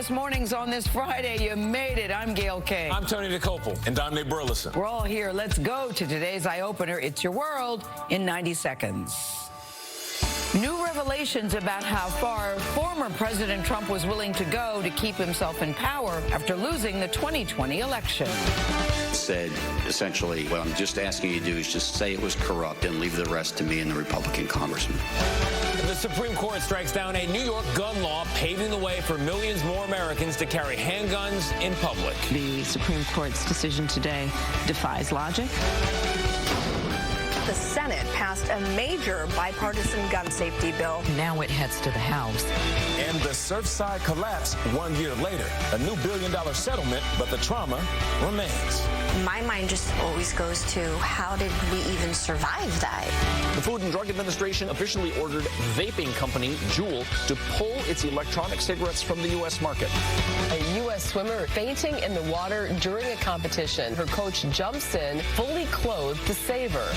CBS Mornings on this Friday. You made it. I'm Gayle. I'm Tony Dokoupil. And I'm Nick Burleson. We're all here. Let's go to today's eye-opener. It's your world in 90 seconds. New revelations about how far former President Trump was willing to go to keep himself in power after losing the 2020 election. Said, essentially, what I'm just asking you to do is just say it was corrupt and leave the rest to me and the Republican congressman. The Supreme Court strikes down a New York gun law paving the way for millions more Americans to carry handguns in public. The Supreme Court's decision today defies logic. The Senate passed a major bipartisan gun safety bill. Now it heads to the House. And the Surfside collapse 1 year later. A new billion-dollar settlement, but the trauma remains. My mind just always goes to, how did we even survive that? The Food and Drug Administration officially ordered vaping company Juul to pull its electronic cigarettes from the U.S. market. A U.S. swimmer fainting in the water during a competition. Her coach jumps in, fully clothed, to save her.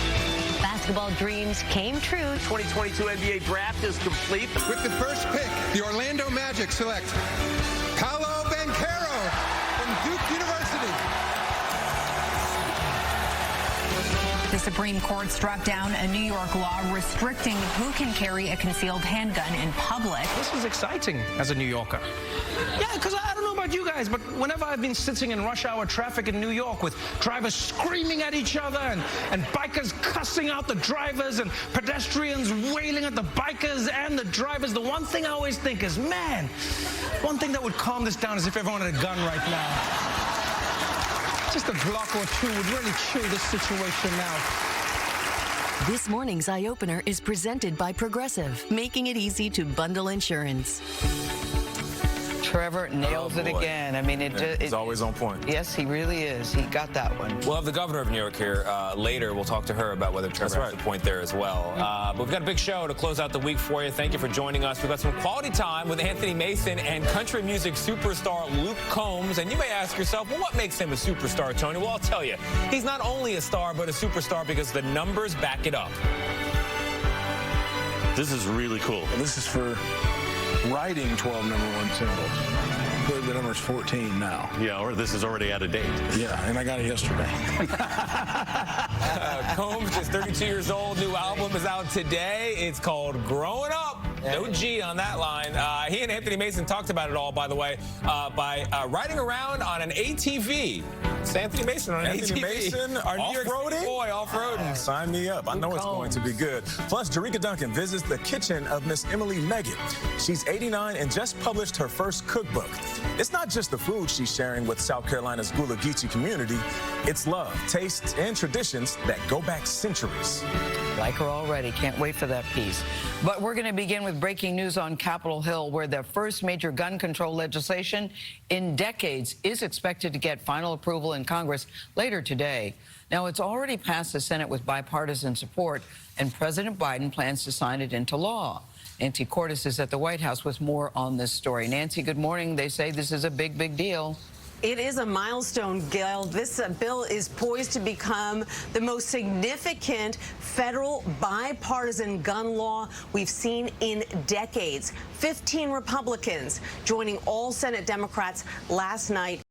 Basketball dreams came true. 2022 NBA draft is complete. With the first pick, the Orlando Magic select Paolo Banchero from Duke University. The Supreme Court struck down a New York law restricting who can carry a concealed handgun in public. This is exciting as a New Yorker. Yeah, because I don't know about you guys, but whenever I've been sitting in rush hour traffic in New York with drivers screaming at each other and bikers cussing out the drivers and pedestrians wailing at the bikers and the drivers, the one thing I always think is, man, one thing that would calm this down is if everyone had a gun right now. Just a block or two would really chill this situation out. This morning's eye-opener is presented by Progressive, making it easy to bundle insurance. Trevor nails it again. I mean, it's always on point. Yes, he really is. He got that one. We'll have the governor of New York here later. We'll talk to her about whether Trevor has a point there as well. But we've got a big show to close out the week for you. Thank you for joining us. We've got some quality time with Anthony Mason and country music superstar Luke Combs. And you may ask yourself, well, what makes him a superstar, Tony? Well, I'll tell you. He's not only a star, but a superstar because the numbers back it up. This is really cool. And this is for writing 12 #1 singles. The number's 14 now. Yeah, or this is already out of date. Yeah, and I got it yesterday. Combs is 32 years old. New album is out today. It's called Growing Up. No G on that line. He and Anthony Mason talked about it all, by the way, by riding around on an ATV. It's Anthony Mason on an Anthony ATV. Mason, Our New York City boy, off-roading. Sign me up. I know it's going to be good. Plus, Jerika Duncan visits the kitchen of Miss Emily Meggett. She's 89 and just published her first cookbook. It's not just the food she's sharing with South Carolina's Gullah Geechee community. It's love, tastes, and traditions that go back centuries. Like her already. Can't wait for that piece. But we're going to begin with breaking news on Capitol Hill, where the first major gun control legislation in decades is expected to get final approval in Congress later today. Now, it's already passed the Senate with bipartisan support, and President Biden plans to sign it into law. Nancy Cordes is at the White House with more on this story. Nancy, good morning. They say this is a big, big deal. It is a milestone, Gayle. This bill is poised to become the most significant federal bipartisan gun law we've seen in decades. 15 Republicans joining all Senate Democrats last night.